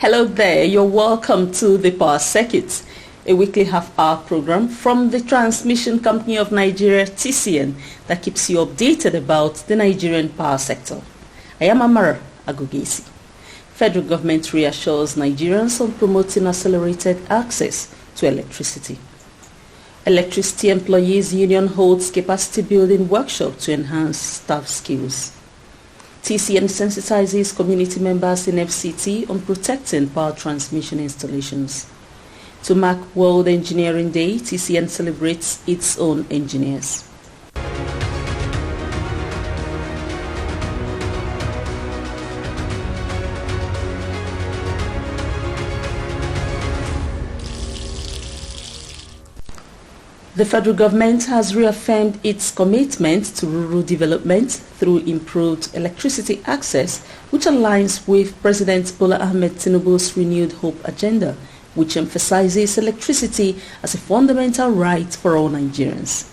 Hello there, you're welcome to the Power Circuit, a weekly half-hour program from the Transmission Company of Nigeria, TCN, that keeps you updated about the Nigerian power sector. I am Amara Agogesi. Federal government reassures Nigerians on promoting accelerated access to electricity. Electricity Employees Union holds capacity building workshop to enhance staff skills. TCN sensitizes community members in FCT on protecting power transmission installations. To mark World Engineering Day, TCN celebrates its own engineers. The federal government has reaffirmed its commitment to rural development through improved electricity access, which aligns with President Bola Ahmed Tinubu's renewed hope agenda, which emphasizes electricity as a fundamental right for all Nigerians.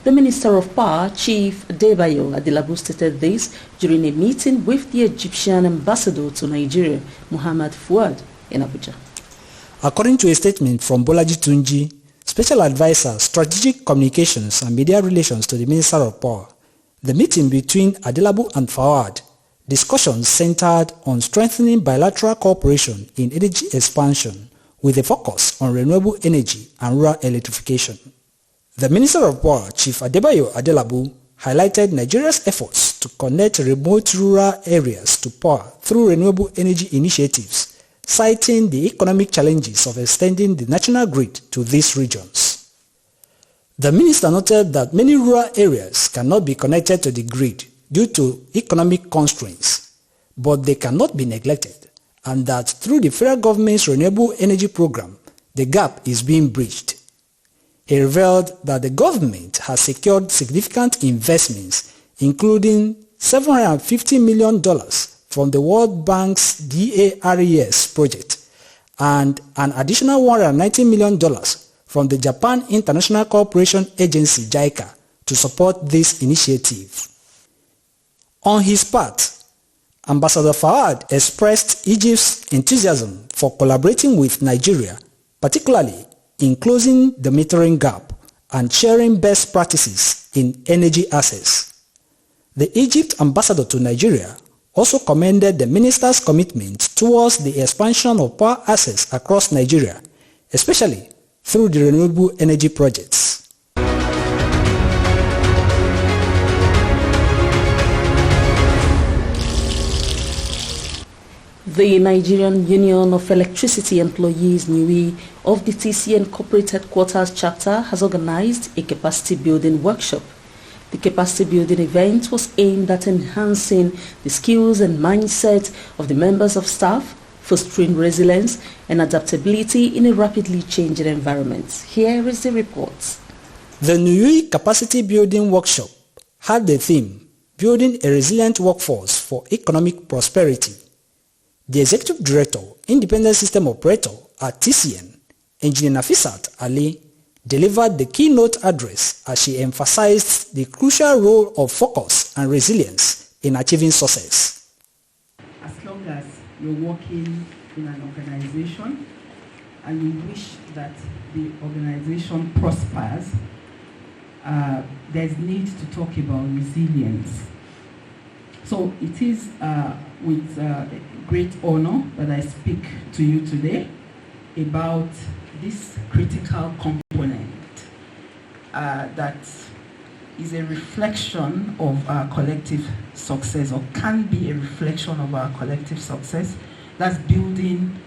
The Minister of Power, Chief Adebayo Adelabu, stated this during a meeting with the Egyptian ambassador to Nigeria, Muhammad Fuad, in Abuja. According to a statement from Bolaji Tunji, Special Advisor, Strategic Communications and Media Relations to the Minister of Power, the meeting between Adelabu and Fawad, discussions centered on strengthening bilateral cooperation in energy expansion with a focus on renewable energy and rural electrification. The Minister of Power, Chief Adebayo Adelabu, highlighted Nigeria's efforts to connect remote rural areas to power through renewable energy initiatives, citing the economic challenges of extending the national grid to these regions. The minister noted that many rural areas cannot be connected to the grid due to economic constraints, but they cannot be neglected, and that through the federal government's renewable energy program, the gap is being bridged. He revealed that the government has secured significant investments, including $750 million from the World Bank's DARES project and an additional $190 million from the Japan International Cooperation Agency JICA to support this initiative. On his part, Ambassador Fawad expressed Egypt's enthusiasm for collaborating with Nigeria, particularly in closing the metering gap and sharing best practices in energy access. The Egypt ambassador to Nigeria also commended the minister's commitment towards the expansion of power access across Nigeria, especially through the renewable energy projects. The Nigerian Union of Electricity Employees (NUE) of the TCN Corporate Headquarters chapter has organized a capacity building workshop. The capacity building event was aimed at enhancing the skills and mindset of the members of staff, fostering resilience and adaptability in a rapidly changing environment. Here is the report. The NUE Capacity Building Workshop had the theme, Building a Resilient Workforce for Economic Prosperity. The Executive Director, Independent System Operator at TCN, Engineer Nafisat Ali, delivered the keynote address as she emphasized the crucial role of focus and resilience in achieving success. As long as you're working in an organization and you wish that the organization prospers, there's need to talk about resilience. So it is with great honor that I speak to you today about this critical component that is a reflection of our collective success, or can be a reflection of our collective success. That's building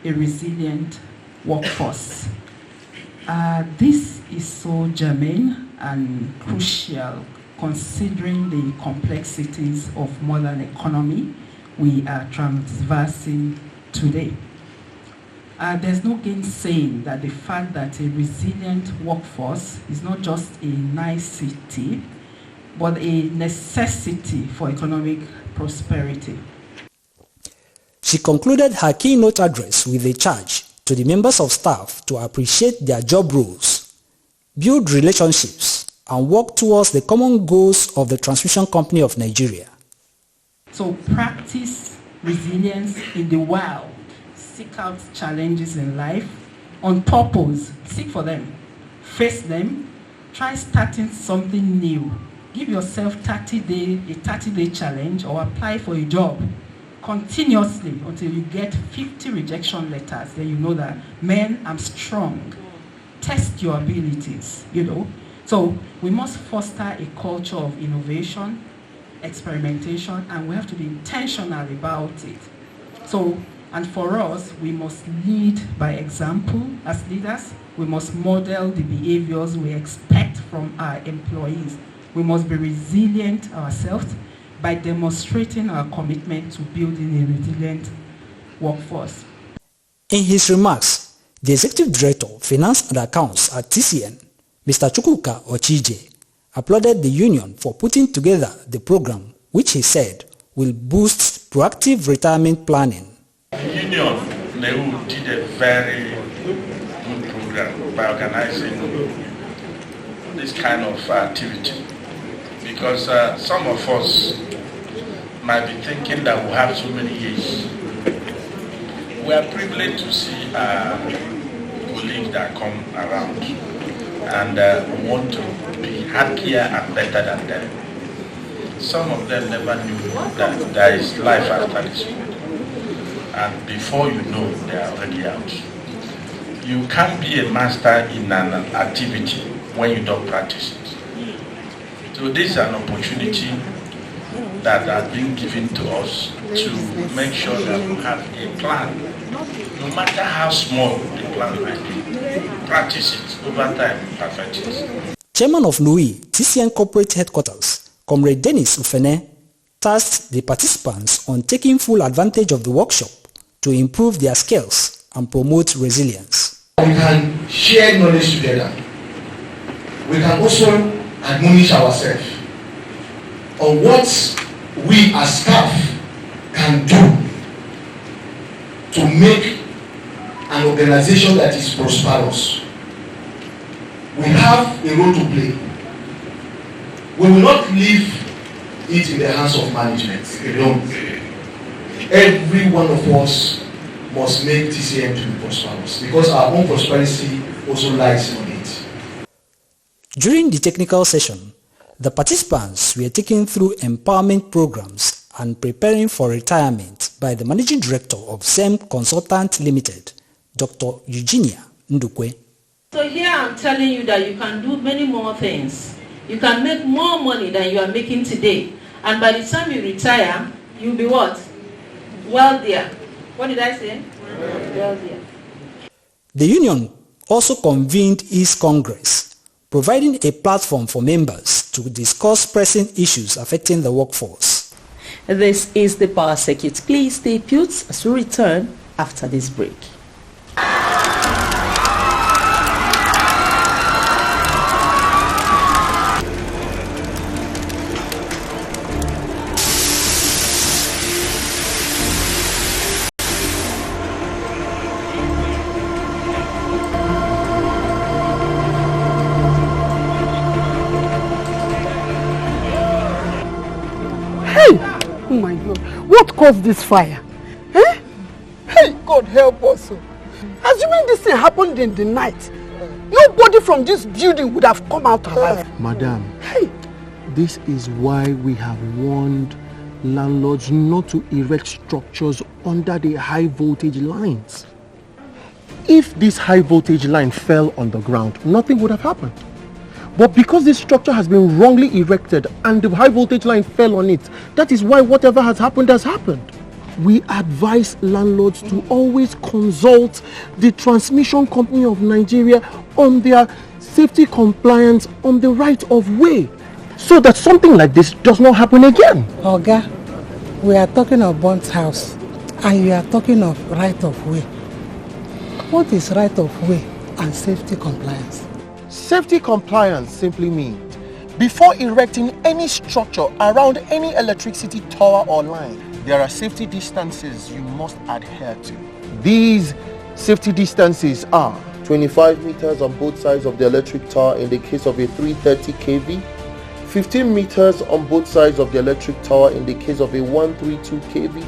a resilient workforce. This is so germane and crucial considering the complexities of modern economy we are traversing today. There's no gainsaying that the fact that a resilient workforce is not just a nicety, but a necessity for economic prosperity. She concluded her keynote address with a charge to the members of staff to appreciate their job roles, build relationships, and work towards the common goals of the Transmission Company of Nigeria. So practice resilience in the wild, seek out challenges in life on purpose. Seek for them. Face them. Try starting something new. Give yourself a 30-day challenge, or apply for a job continuously until you get 50 rejection letters. Then you know that, man, I'm strong. Test your abilities, So we must foster a culture of innovation, experimentation, and we have to be intentional about it. So, and for us, we must lead by example as leaders. We must model the behaviors we expect from our employees. We must be resilient ourselves by demonstrating our commitment to building a resilient workforce. In his remarks, the Executive Director of Finance and Accounts at TCN, Mr. Chukwuka Ochije, applauded the union for putting together the program, which he said will boost proactive retirement planning. The union NEU did a very good program by organizing this kind of activity, because some of us might be thinking that we have so many years. We are privileged to see colleagues that come around, and we want to be happier and better than them. Some of them never knew that there is life after this world, and before you know, they are already out. You can't be a master in an activity when you don't practice it. So this is an opportunity that has been given to us to make sure that we have a plan, no matter how small the plan might be. Practice it over time, perfect it. Chairman of NUI, TCN Corporate Headquarters, Comrade Dennis Ufene, tasked the participants on taking full advantage of the workshop to improve their skills and promote resilience. We can share knowledge together. We can also admonish ourselves on what we as staff can do to make an organization that is prosperous. We have a role to play. We will not leave it in the hands of management alone. Every one of us must make TCN to be prosperous, because our own prosperity also lies on it. During the technical session, the participants were taken through empowerment programs and preparing for retirement by the Managing Director of SEM Consultant Limited, Dr. Eugenia Ndukwe. So here I'm telling you that you can do many more things. You can make more money than you are making today. And by the time you retire, you'll be what? Wealthier. What did I say? Wealthier. The union also convened its Congress, providing a platform for members to discuss pressing issues affecting the workforce. This is the Power Circuit. Please stay put as we return after this break. Oh my God, what caused this fire? Eh? Hey, God help us. Assuming this thing happened in the night, nobody from this building would have come out alive. Madam, hey, this is why we have warned landlords not to erect structures under the high voltage lines. If this high voltage line fell on the ground, nothing would have happened. But because this structure has been wrongly erected and the high voltage line fell on it, that is why whatever has happened has happened. We advise landlords to always consult the Transmission Company of Nigeria on their safety compliance on the right of way, so that something like this does not happen again. Oga, we are talking of burnt house and you are talking of right of way. What is right of way and safety compliance? Safety compliance simply means before erecting any structure around any electricity tower or line, there are safety distances you must adhere to. These safety distances are 25 meters on both sides of the electric tower in the case of a 330 kV, 15 meters on both sides of the electric tower in the case of a 132 kV,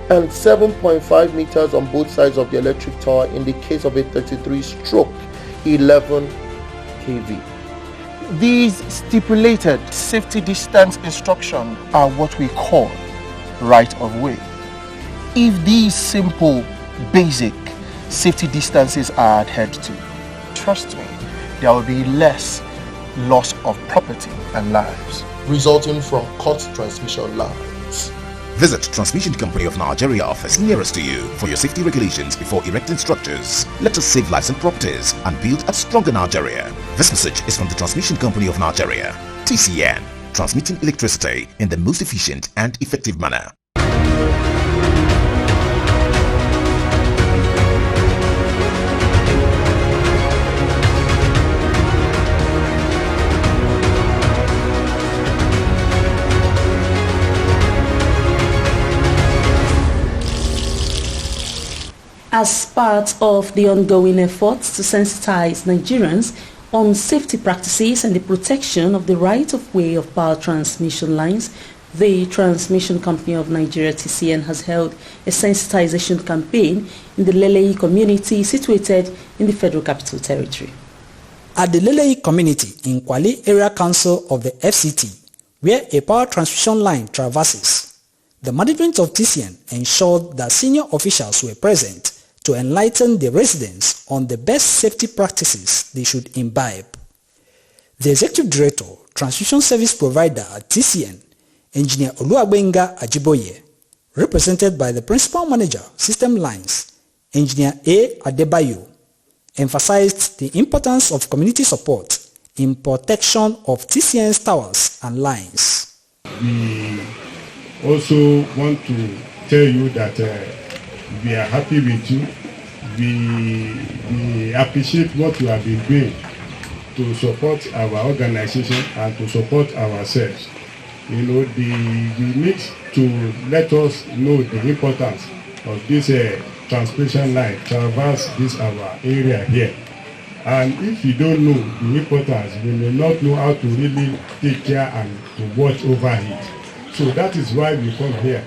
and 7.5 meters on both sides of the electric tower in the case of a 33/11 kV. These stipulated safety distance instructions are what we call right of way. If these simple, basic safety distances are adhered to, trust me, there will be less loss of property and lives resulting from cut transmission lines. Visit Transmission Company of Nigeria office nearest to you for your safety regulations before erecting structures. Let us save lives and properties and build a stronger Nigeria. This message is from the Transmission Company of Nigeria, TCN, transmitting electricity in the most efficient and effective manner. As part of the ongoing efforts to sensitize Nigerians on safety practices and the protection of the right-of-way of power transmission lines, the Transmission Company of Nigeria (TCN) has held a sensitization campaign in the Leleyi community situated in the Federal Capital Territory. At the Leleyi community in Kwali Area Council of the FCT, where a power transmission line traverses, the management of TCN ensured that senior officials were present to enlighten the residents on the best safety practices they should imbibe. The Executive Director, Transmission Service Provider at TCN, Engineer Oluwabenga Ajiboye, represented by the Principal Manager, System Lines, Engineer A. Adebayo, emphasized the importance of community support in protection of TCN's towers and lines. We also want to tell you that we are happy with you. We appreciate what you have been doing to support our organization and to support ourselves. You know, you need to let us know the importance of this transmission line traverse this our area here. And if you don't know the importance, you may not know how to really take care and to watch over it. So that is why we come here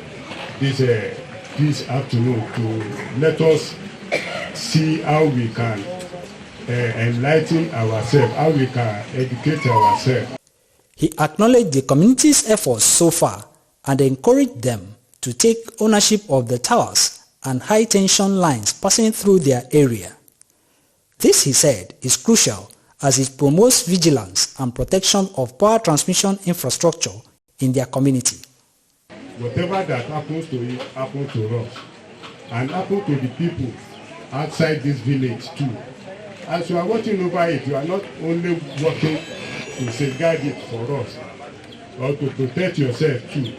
this afternoon to let us see how we can enlighten ourselves, how we can educate ourselves. He acknowledged the community's efforts so far and encouraged them to take ownership of the towers and high-tension lines passing through their area. This, he said, is crucial as it promotes vigilance and protection of power transmission infrastructure in their community. Whatever that happens to it, happens to us. And happens to the people outside this village too. As you are watching over it, you are not only working to safeguard it for us or to protect yourself too,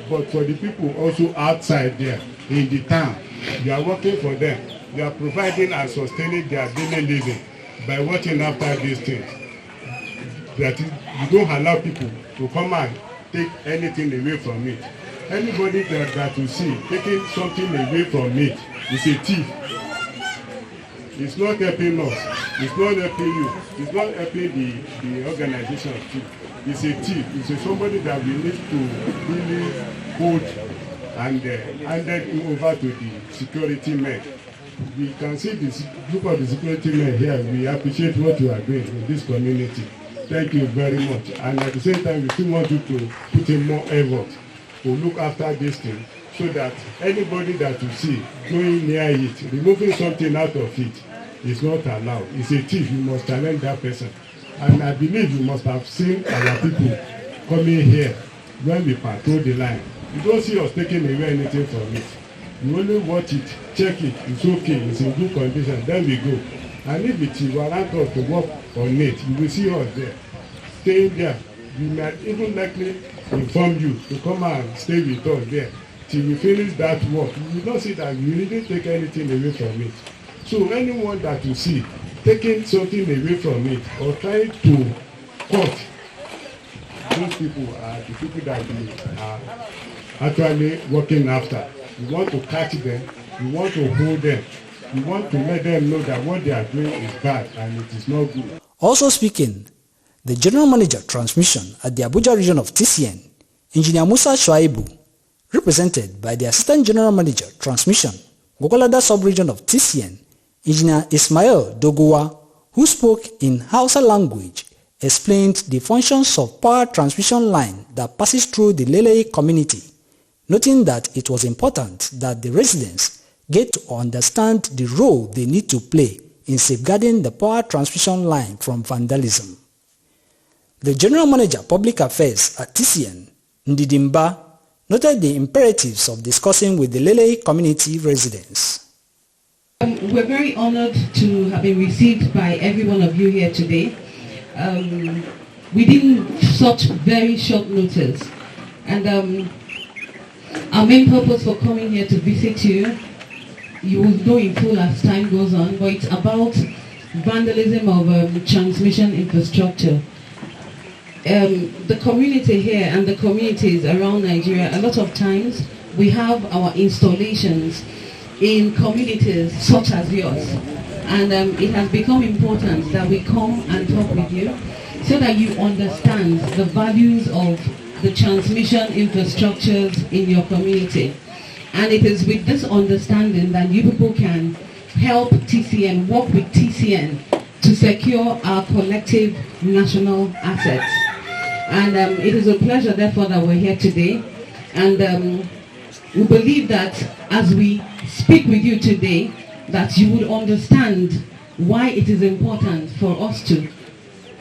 but for the people also outside there in the town. You are working for them. You are providing and sustaining their daily living by watching after these things. That you don't allow people to come and take anything away from it. Anybody that you see taking something away from it is a thief. It's not helping us. It's not helping you. It's not helping the organization too. It's a thief. It's somebody that we need to really hold and handed him over to the security men. We can see this group of the security men here. We appreciate what you are doing in this community. Thank you very much. And at the same time, we still want you to put in more effort to look after this thing so that anybody that you see going near it, removing something out of it, is not allowed. It's a thief. You must challenge that person. And I believe you must have seen our people coming here when we patrol the line. You don't see us taking away anything from it. You only watch it, check it, it's okay, it's in good condition, then we go. And if it warrants us to work on it, you will see us there. Staying there, we might even likely inform you to come and stay with us there till we finish that work. You will not see that we didn't take anything away from it. So anyone that you see taking something away from it or trying to cut, those people are the people that we are actually working after. We want to catch them, we want to hold them, we want to let them know that what they are doing is bad and it is not good. Also speaking, the General Manager Transmission at the Abuja region of TCN, Engineer Musa Shuaibu, represented by the Assistant General Manager, Transmission, Gogolada Sub-Region of TCN, Engineer Ismail Doguwa, who spoke in Hausa language, explained the functions of power transmission line that passes through the Lele community, noting that it was important that the residents get to understand the role they need to play in safeguarding the power transmission line from vandalism. The General Manager Public Affairs at TCN, Ndidimba, noted the imperatives of discussing with the Lele community residents. We're very honored to have been received by every one of you here today. Within such very short notice. And our main purpose for coming here to visit you, you will know in full as time goes on, but it's about vandalism of transmission infrastructure. The community here and the communities around Nigeria, a lot of times we have our installations in communities such as yours. And it has become important that we come and talk with you so that you understand the values of the transmission infrastructures in your community. And it is with this understanding that you people can help TCN, work with TCN to secure our collective national assets. And it is a pleasure, therefore, that we're here today. And we believe that as we speak with you today, that you would understand why it is important for us to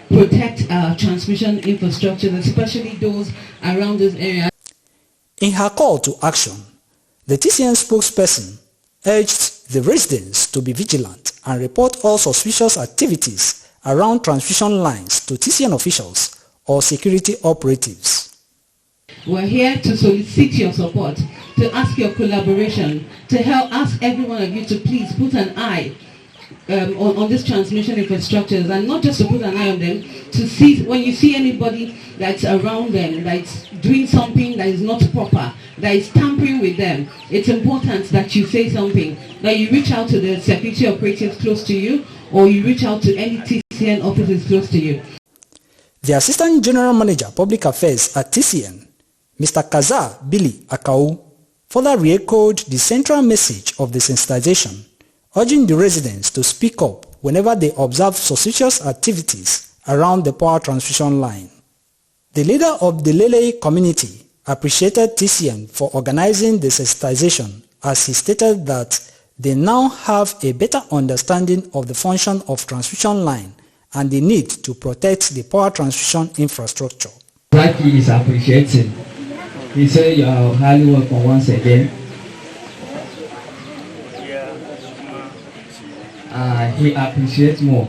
protect our transmission infrastructures, especially those around this area. In her call to action, the TCN spokesperson urged the residents to be vigilant and report all suspicious activities around transmission lines to TCN officials or security operatives. We're here to solicit your support, to ask your collaboration, to help ask every one of you to please put an eye on these transmission infrastructures, and not just to put an eye on them, to see when you see anybody that's around them, that's doing something that is not proper, that is tampering with them. It's important that you say something, that you reach out to the security operatives close to you, or you reach out to any TCN offices close to you. The Assistant General Manager Public Affairs at TCN, Mr. Kaza Billy Akau, further re-echoed the central message of the sensitization, urging the residents to speak up whenever they observe suspicious activities around the power transmission line. The leader of the Lele community appreciated TCN for organizing the sensitization, as he stated that they now have a better understanding of the function of transmission line and the need to protect the power transmission infrastructure. He is appreciating. He said you are highly welcome once again. He appreciates more.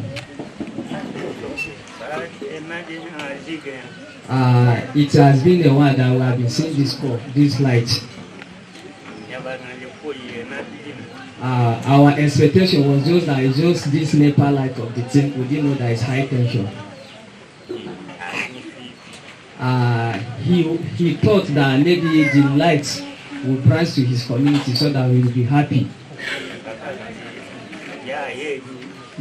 It has been a while that we have been seeing this light. Our expectation was just that it's just this NEPA light of the thing. We didn't know that it's high tension. He thought that maybe the lights will price to his community so that we will be happy.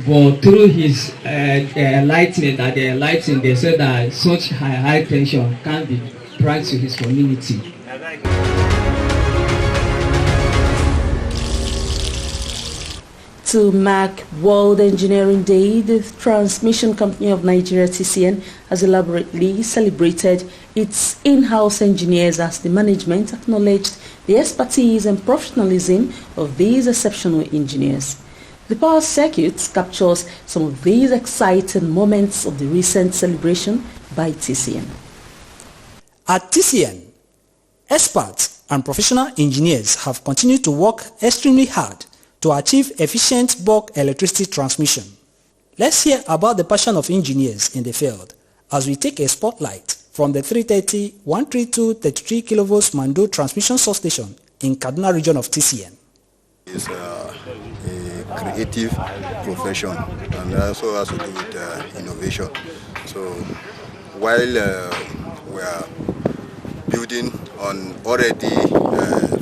But through his lighting, that they lighting, they said that such high tension can't be priced to his community. To mark World Engineering Day, the Transmission Company of Nigeria TCN has elaborately celebrated its in-house engineers as the management acknowledged the expertise and professionalism of these exceptional engineers. The power circuit captures some of these exciting moments of the recent celebration by TCN. At TCN, experts and professional engineers have continued to work extremely hard to achieve efficient bulk electricity transmission. Let's hear about the passion of engineers in the field as we take a spotlight from the 330-132-33 kV Mando transmission substation in Kaduna region of TCN. It's a creative profession and also has to do with innovation. So while we are building on already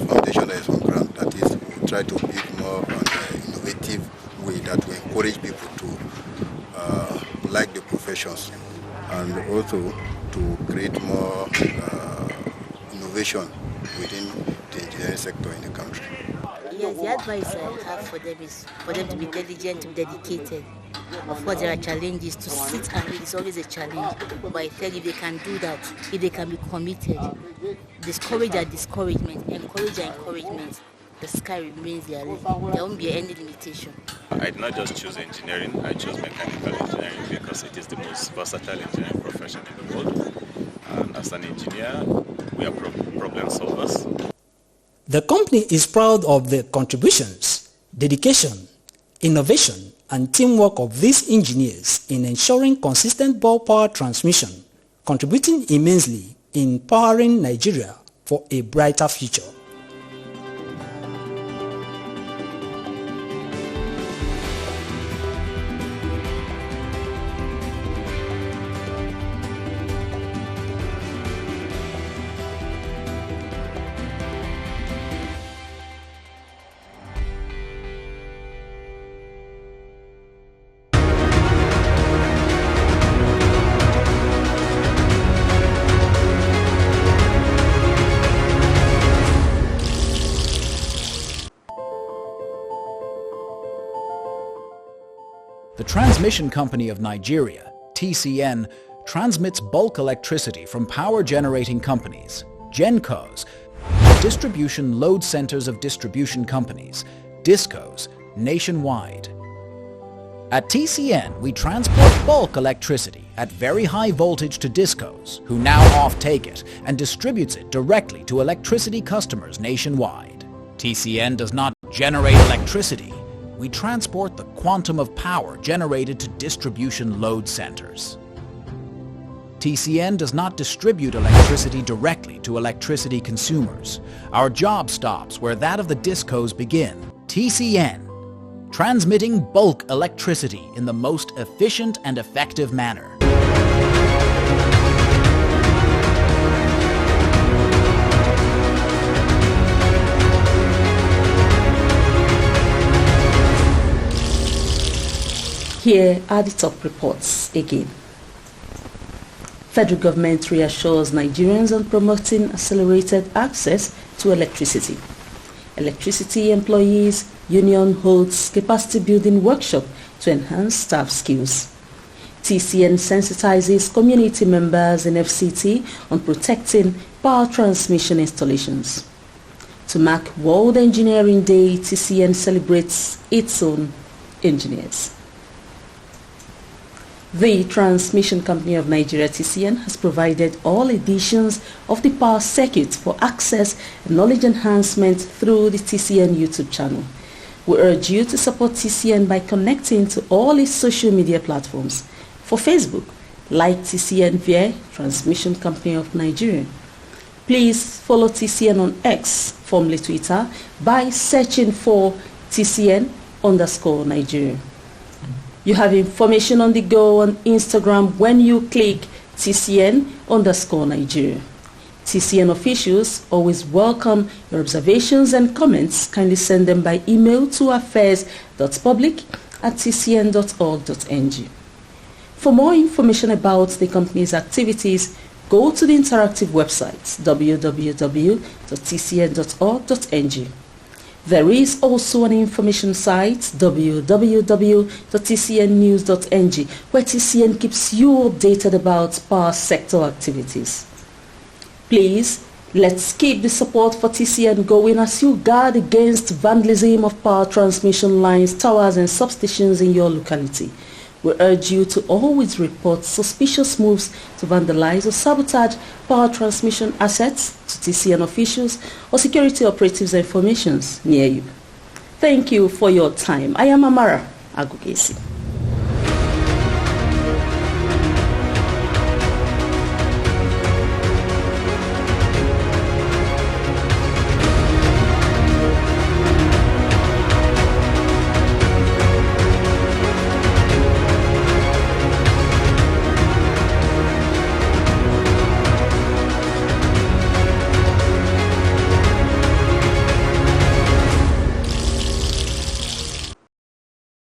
foundation that is on ground, that is, we try to build more on an innovative way that will encourage people to like the professions and also to create more innovation within engineering sector in the country. Yes, the advice I have for them is for them to be diligent, to be dedicated. Of course, there are challenges. To sit and read is always a challenge. But I tell you, if they can do that, if they can be committed, discourage and discouragement, encourage and encouragement, the sky remains their limit. There won't be any limitation. I did not just choose engineering, I chose mechanical engineering because it is the most versatile engineering profession in the world. And as an engineer, we are problem solvers. The company is proud of the contributions, dedication, innovation, and teamwork of these engineers in ensuring consistent ball power transmission, contributing immensely in powering Nigeria for a brighter future. The Transmission Company of Nigeria, TCN, transmits bulk electricity from power generating companies, GENCOs, distribution load centers of distribution companies, DISCOs, nationwide. At TCN, we transport bulk electricity at very high voltage to DISCOs, who now off-take it and distributes it directly to electricity customers nationwide. TCN does not generate electricity. We transport the quantum of power generated to distribution load centers. TCN does not distribute electricity directly to electricity consumers. Our job stops where that of the DISCOs begin. TCN, transmitting bulk electricity in the most efficient and effective manner. Here are the top reports again. Federal government reassures Nigerians on promoting accelerated access to electricity. Electricity employees union holds capacity building workshop to enhance staff skills. TCN sensitizes community members in FCT on protecting power transmission installations. To mark World Engineering Day, TCN celebrates its own engineers. The Transmission Company of Nigeria, TCN, has provided all editions of the power circuit for access and knowledge enhancement through the TCN YouTube channel. We urge you to support TCN by connecting to all its social media platforms. For Facebook, like TCN via Transmission Company of Nigeria. Please follow TCN on X, formerly Twitter, by searching for TCN_Nigeria. You have information on the go on Instagram when you click TCN_Nigeria. TCN officials always welcome your observations and comments. Kindly send them by email to affairs.public@tcn.org.ng. For more information about the company's activities, go to the interactive website www.tcn.org.ng. There is also an information site, www.tcnnews.ng, where TCN keeps you updated about power sector activities. Please, let's keep the support for TCN going as you guard against vandalism of power transmission lines, towers and substations in your locality. We urge you to always report suspicious moves to vandalize or sabotage power transmission assets to TCN officials or security operatives and formations near you. Thank you for your time. I am Amara Agugesi.